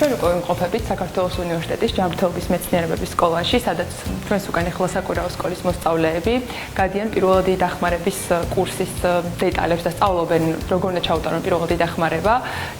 ჩვენ უკვე ვიმყოფებით საქართველოს უნივერსიტეტის ჯანმრთელობის მეცნიერებების სკოლაში, სადაც ჩვენს უკან ახლა საკურაო სკოლის მოსწავლეები გადიან პირველადი დახმარების კურსის დეტალებს და სწავლობენ როგორ უნდა ჩაუტარონ პირველადი დახმარება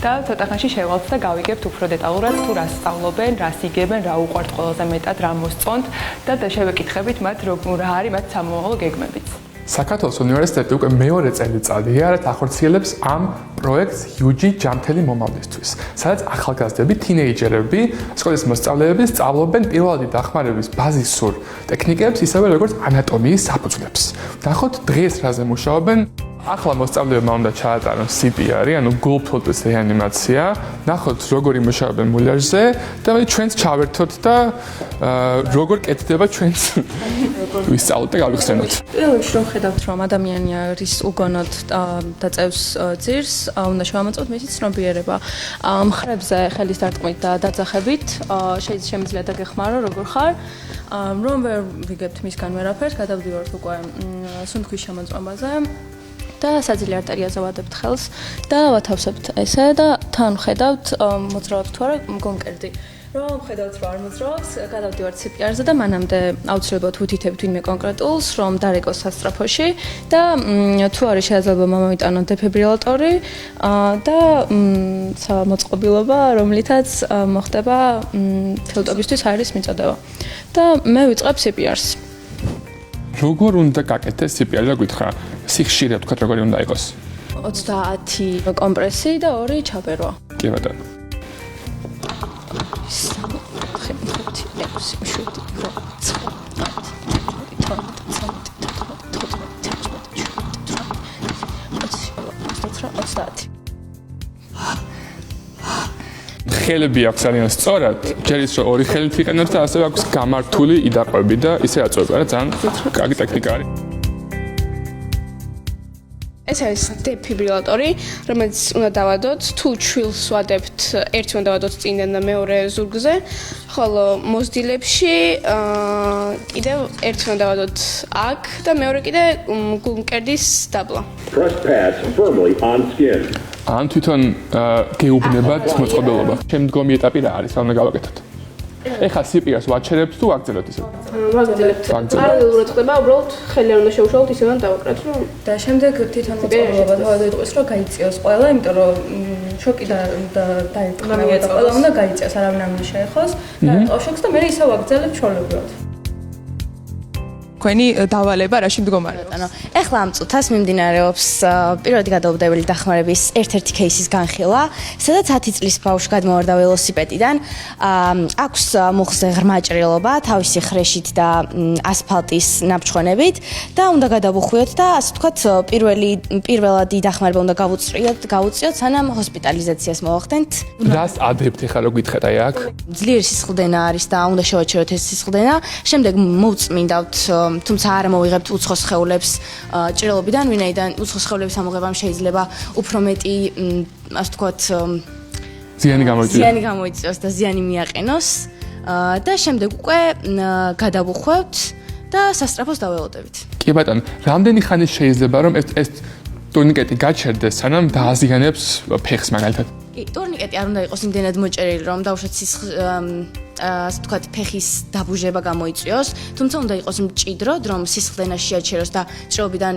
და ცოტა ხანში შევალთ და გავიგებთ უფრო დეტალურად თუ რას სწავლობენ, რას იგებენ, რა უყვართ ყველაზე მეტად, რა მოსწონთ და შევეკითხებით მათ რა არის მათ სამომავლო გეგმებიც. საქართველოს უნივერსიტეტი უკვე მეორე წელიწადია, რაც ახორციელებს ამ პროექტს HUGE ჯანმრთელი მომავლისთვის, სადაც ახალგაზრდები, თინეიჯერები, სკოლის მოსწავლეები სწავლობენ პირველადი დახმარების ბაზისურ ტექნიკებს, ისევე როგორც ანატომიის საფუძვლებს. ნახოთ დღეს რაზე მუშაობენ. ახლა მოსწავლეებმა უნდა ჩაატარონ CPR, ანუ გულფილტვის რეანიმაცია, ნახოთ როგორ იმუშავებენ მულერზე და ჩვენც ჩავერთოთ და როგორ კეთდება ჩვენც ვისწავლოთ და გავიხსენოთ. პირველში რომ ხედავთ რომ ადამიანი არის უგონოდ და წევს ძირს, უნდა შევამოწმოთ მისი ცნობიერება. მხრებზე ხელის დარტყმით და დაძახებით, შეიძლება დაგეხმარო როგორ ხარ, რომ ვერ ვიგებთ მისგან ვერაფერს, გადავდივართ უკვე სუნთქვის შემოწმებაზე. და საძილე არტერიაზე ვადებთ ხელს და ვათავსებთ ესე და თან ხედავთ მოძრაობს თუ არა გონკერდი. რომ ხედავთ რომ არ მოძრაობს, გადავდივართ CPR-ზე და მანამდე აუცილებლად ვუთითებთ ვინმე კონკრეტულს, რომ დარეკოს სასწრაფოში და თუ არის შეიძლება მომიტანოთ დეფიბრილატორი და მოწყობილობა, რომლითაც მოხდება ფილტვებისთვის აერის მიწოდება. და მე ვიწყებ CPR-ს. როგორ უნდა გაკეთდეს CPR და გითხრა სიხშირე თქვა როგორი უნდა იყოს 30 კომპრესი და 2 ჩაბერვა. კი ბატონო. ხელები აქვს ძალიან სწორად, ჯერ ის რომ ორი ხელით იყენებს და ასევე აქვს გამართული იდაყვები და ისე აწვება რა ძალიან კარგი ტექნიკა არის. ეს არის დეფიბრილატორი, რომელიც უნდა დავადოთ, თუ ჩვილს ვადებთ, ერთი უნდა დავადოთ წინდან და მეორე ზურგზე, ხოლო მოზრდილებში კიდევ ერთი უნდა დავადოთ აქ და მეორე კიდე გულმკერდის დაბლა. ან თვითონ გეუბნებათ მოწყობილობა. შემდგომი ეტაპი რა არის, რა უნდა გავაკეთოთ? ეხლა CPR-ს ვაჩერებთ თუ ვაგრძელებთ ისე? ვაგრძელებთ. პარალელურად ხდება, უბრალოდ ხელი არ უნდა შევუშალოთ, ისე უნდა დავაკრათ, რომ და შემდეგ თვითონ მოწყობილობა თავადადიყოს, რომ გაიწიოს ყველა, იმიტომ რომ შოკი და დაეტყვა და ყველა უნდა გაიწიოს, არავინ არ უნდა შეეხოს და შოკს და მე ისე ვაგრძელებ ჩვეულებრივად. თქვენი დავალება რაში მდგომარეობს? ანუ ეხლა ამ წუთას მიმდინარეობს პირველადი გადაუბრუნებელი დახმარების ერთ-ერთი кейსის განხილვა, სადაც 10 წლის ბავშვი გადმოვარდა ველოსიპედიდან, აქვს მუხზე ღრმა ჭრილობა, თავისი ხრეშით და ასფალტის ნაბჩხონებით და უნდა გადავუხვიოთ და ასე ვთქვათ პირველადი დახმარება უნდა გავუწიოთ, სანამ ჰოსპიტალიზაციას მოვახდენთ. რას ადებთ ეხლა რო გითხეთ აი აქ? ძლიერი სისხლდენა არის და უნდა შევაჩეროთ ეს სისხლდენა, შემდეგ მოვწმინდავთ თუმცა არ მოვიღებთ უცხო სხეულებს ჭრილობიდან, ვინაიდან უცხო სხეულების ამოღებამ შეიძლება უფრო მეტი, ასე ვთქვათ, ზიანი გამოიწვიოს და ზიანი მიაყენოს და შემდეგ უკვე გადავუხვევთ და სასწრაფოს დაველოდებით. კი ბატონო, რამდენი ხანი შეიძლება რომ ეს ტურნიკეტი გაჩერდეს, სანამ დააზიანებს ფეხს მაგალითად? კი, ტურნიკეტი არ უნდა იყოს იმდენად მოჭერილი, რომ დაუშვათ ასე ვთქვათ, ფეხის დაბუჟება გამოიწვიოს, თუმცა უნდა იყოს მჭიდრო, რომ სისხლდენა შეაჩეროს და ჭრილობიდან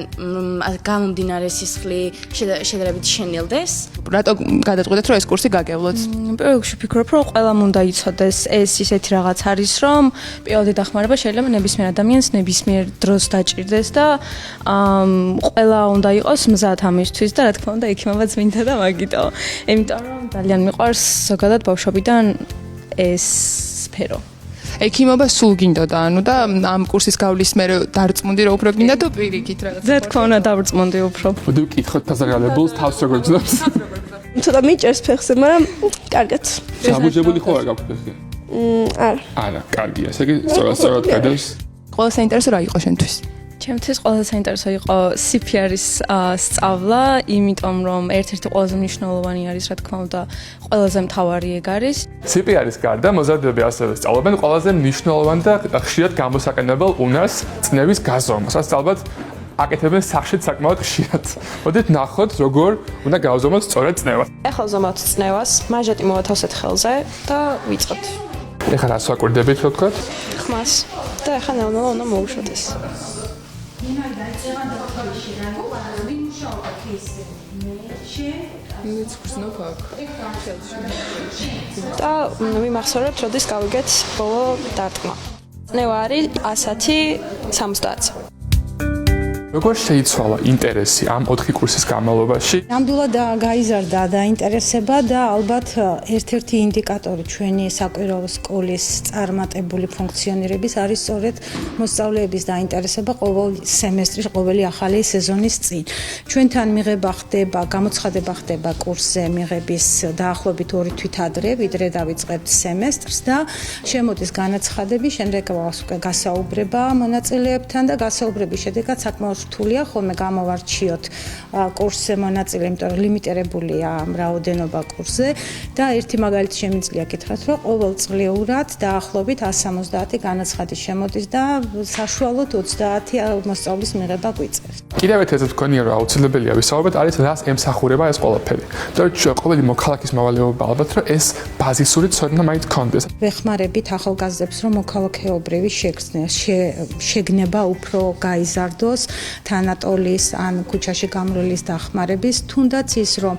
გამომდინარე სისხლი შედარებით შენილდეს. რატო გადაწყვეტეთ, რომ ეს კურსი გაგევლოთ? პირველ რიგში ვფიქრობ, რომ ყველამ უნდა იცოდეს ეს ისეთი რაღაც არის, რომ პირველადი დახმარება შეიძლება ნებისმიერ ადამიანს ნებისმიერ დროს დაჭირდეს და ყველა უნდა იყოს მზად ამისთვის და რა თქმა უნდა ექიმობაც მინდა და მაგიტო. იმიტომ რომ ძალიან მიყვარს ზოგადად ბავშვობიდან ეს სფერო. ექიმობა სულ გინდოდა, ანუ და ამ კურსის გავლის მერე დარწმუნდი რომ უფრო გინდა თუ პირიქით რაღაც. რა თქმა უნდა დავრწმუნდი უფრო. მოდი ვკითხოთ ფაზარალებულს თავს როგორ გძნობს? ცოტა მიჭერს ფეხზე, მაგრამ კარგად. საბუჯებული ხო არ გაქვთ ფეხი? არა, კარგია. ესე იგი სწორად გადავს. ყველა საინტერესო რა იყო შენთვის? ჩემთვის ყველაზე საინტერესო იყო CPR-ის სწავლა, იმიტომ რომ ერთ-ერთი ყველაზე მნიშვნელოვანი არის, რა თქმა უნდა, ყველაზე მთავარი ეგ არის. CPR-ის გარდა მოზარდები ასევე სწავლობენ ყველაზე მნიშვნელოვან და ხშირად გამოსაყენებელ უნარს წნევის გაზომვას. ალბათ აკეთებენ სახშით საკმაოდ ხშირად. მოდით ნახოთ, როგორ უნდა გავზომოთ სწორედ წნევა. ეხლა ზომავთ წნევას, მაჟეტი მოვათავსეთ ხელზე და ვიწყოთ. ეხლა რას ვაკვირდებით, რო ვთქვათ? ხმას და ეხლა ნელ-ნელა უნდა მოვუშვათ ეს. და ვიმახსოვრებთ, როდის გავიგეთ ბოლო დარტყმა. წნევა არის 170. როგორ შეიცვალა ინტერესი ამ 4 კურსის განმავლობაში? ნამდვილად გაიზარდა დაინტერესება და ალბათ ერთ-ერთი ინდიკატორი ჩვენი საკვირაო სკოლის წარმატებული ფუნქციონირების არის სწორედ მოსწავლეების დაინტერესება ყოველ სემესტრის, ყოველი ახალი სეზონის წინ. ჩვენთან მიღება ხდება, გამოცხადება ხდება კურსზე მიღების დაახლოებით 2 თვით ადრე, ვიდრე დავიწყებთ სემესტრს და შემოდის განაცხადები, შემდეგ გასაუბრება მონაწილეებთან და გასაუბრების შედეგად საკმაოდ რთულია ხოლმე გამოვარჩიოთ კურსზე მონაწილე, იმიტომ რომ ლიმიტირებულია რაოდენობა კურსზე და ერთი მაგალითი შემიძლია გითხრათ, რომ ყოველწლიურად დაახლოებით 170 განაცხადი შე모დის და საშუალოდ 30 მოსწავლის მიღება გვიწევს. კიდევ ერთ ეცეთ გქონია, რომ აუცილებელია ვისაუბროთ, არის რას ემსახურება ეს ყველაფერი. იმიტომ რომ ყოველი მოქალაქის მოვალეობა ალბათ, რომ ეს ბაზისური ცოდნა მაინც გქონდეს. ვეხმარებით ახალგაზრდებს, რომ მოქალაქეობრივი შეგნება უფრო გაიზარდოს თანატოლის ან ქუჩაში გამროლის დახმარების, თუნდაც ის, რომ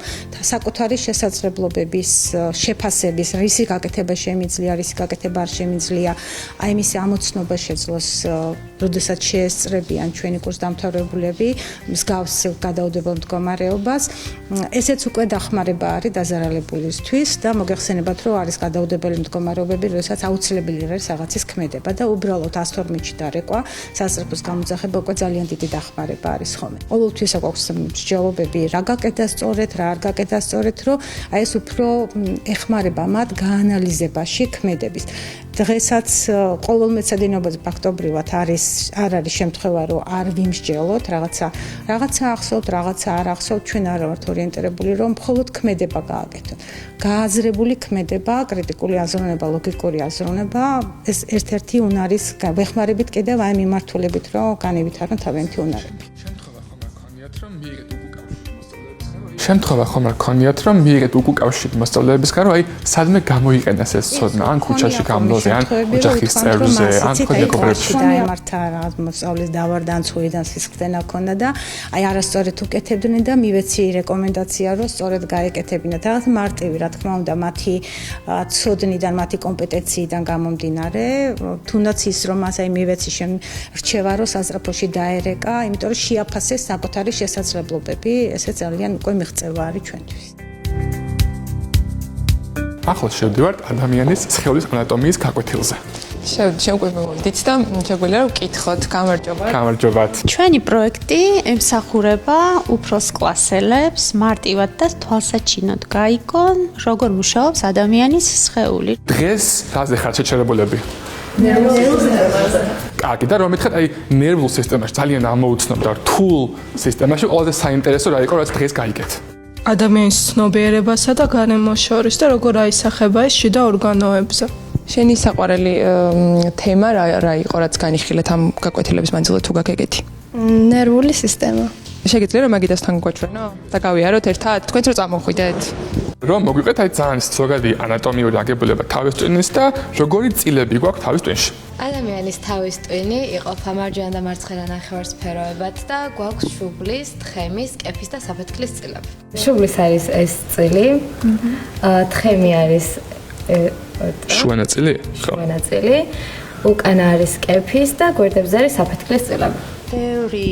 საკუთარი შესაძლებლობების შეფასების რისი გაკეთება შემიძლია, რისი გაკეთება არ შემიძლია, აი მისი ამოცნობა შეძლოს, როდესაც შეესწრებიან ჩვენი კურსდამთავრებულები მსგავს გადაუდებელ მდგომარეობას. ესეც უკვე დახმარება არის დაზარალებულისთვის და მოგეხსენებათ, რომ არის გადაუდებელი მდგომარეობები, როდესაც აუცილებელი არის რაღაცის ქმედება და უბრალოდ 112-ში დარეკვა, სასწრაფოს გამოძახება უკვე ძალიან დიდი დახმარება არის ხოლმე. ყოველთვის აქვს მსჯელობები, რა გაკეთა სწორედ, რა არ გაკეთა სწორედ, რომ აი ეს უფრო ეხმარება მათ გაანალიზებაში ქმედების. დღესაც ყოველ მეცადინეობაზე ფაქტობრივად არ არის შემთხვევა, რომ არ ვიმსჯელოთ, რაღაცა ახსოვთ, რაღაცა არ ახსოვთ, ჩვენ არ ვართ ორიენტირებული, რომ მხოლოდ ქმედება გააკეთოთ. გააზრებული ქმედება, კრიტიკული აზროვნება, ლოგიკური აზროვნება, ეს ერთ-ერთი უნარის ვეხმარებით კიდევ აი მიმართულებით, რომ განევითაროთ თავიანთი უნარები. შემთხვევა ხომ არ ქონიათ, რომ მიიღეთ უკავშირ მოსწავლეებისგან, რომ აი სადმე გამოიყენეს ეს ცოდნა, ან ქუჩაში გამლოზე, ან ოჯახის წევრზე, ან მეგობრებში. დაემართა რაღაც მოსწავლის დავარდა, ან ცხოვიდან სისხლდენა ქონდა და აი არასწორად უკეთებდნენ და მივეცი რეკომენდაცია, რომ სწორედ გაეკეთებინათ. რაღაც მარტივი, რა თქმა უნდა, მათი ცოდნიდან, მათი კომპეტენციიდან გამომდინარე, თუნდაც ის, რომ მას აი მივეცი რჩევა, რომ სასწრაფოში დაერეკა, იმიტომ რომ შეაფასეს საკუთარი შესაძლებლობები, ესე ძალიან უკვე მიღწევა არის ჩვენთვის. ახლა შევდივართ ადამიანის სხეულის ანატომიის გაკვეთილზე. შევკვირვებით და შეგვიძლია რომ ვკითხოთ. გამარჯობათ. ჩვენი პროექტი ემსახურება უფროს კლასელებს მარტივად და თვალსაჩინოდ გაიგონ, როგორ მუშაობს ადამიანის სხეული. დღეს რაზე ხართ შეჩერებულები? კარგი და რომ მითხეთ, აი ნერვულ სისტემაში ძალიან ამოუცნობ და რთულ სისტემაში ყველაზე საინტერესო რა იყო, რაც დღეს გაიგეთ? ადამიანის ცნობიერებასა და გარემოს შორის და როგორ აისახება ეს შიდა ორგანოებზე. შენი საყვარელი თემა რა იყო, რაც განიხილეთ ამ გაკვეთილების მანძილზე თუ გაგეგეთი? ნერვული სისტემა. შეგიძლია რომ მაგიდასთან გვაჩვენო და გავიაროთ ერთად? თქვენც რო წამოხვიდეთ? რომ მოგვიყეთ აი ძალიან ზოგადი ანატომიური აგებულება თავის ტვინის და როგორი წილები გვაქვს თავის ტვინში. ადამიანის თავის ტვინი იყოფა მარჯვენა და მარცხენა ნახევარსფეროებად და გვაქვს შუბლის, თხემის, კეფის და საფეთქლის წილები. შუბლის არის ეს წილი, თხემი არის შუანაწილი? შუანაწილი, უკანა არის კეფის და გვერდებზე არის საფეთქლის წილები. ბევრი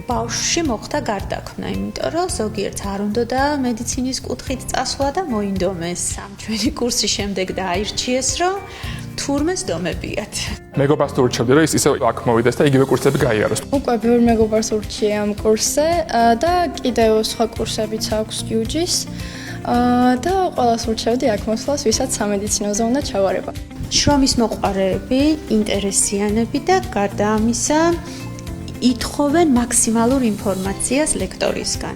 ბავშვში მოხდა გარდაქმნა, იმიტომ რომ ზოგიერთს არ უნდოდა მედიცინის კუთხით წასვლა და მოინდომეს ამ ჩვენი კურსის შემდეგ და აირჩიეს, რომ თურმე სდომებიათ. მეგობარს თუ ურჩევდი, რომ ის ისე აქ მოვიდეს და იგივე კურსები გაიაროს. უკვე ბევრი მეგობარს ურჩია ამ კურსზე და კიდევ სხვა კურსებიც აქვს UG-ს და ყველას ურჩევდი აქ მოსვლას, ვისაც სამედიცინოზე უნდა ჩავარება. შრომის მოყვარეები, ინტერესიანები და გარდა ამისა ითხოვენ მაქსიმალურ ინფორმაციას ლექტორისგან.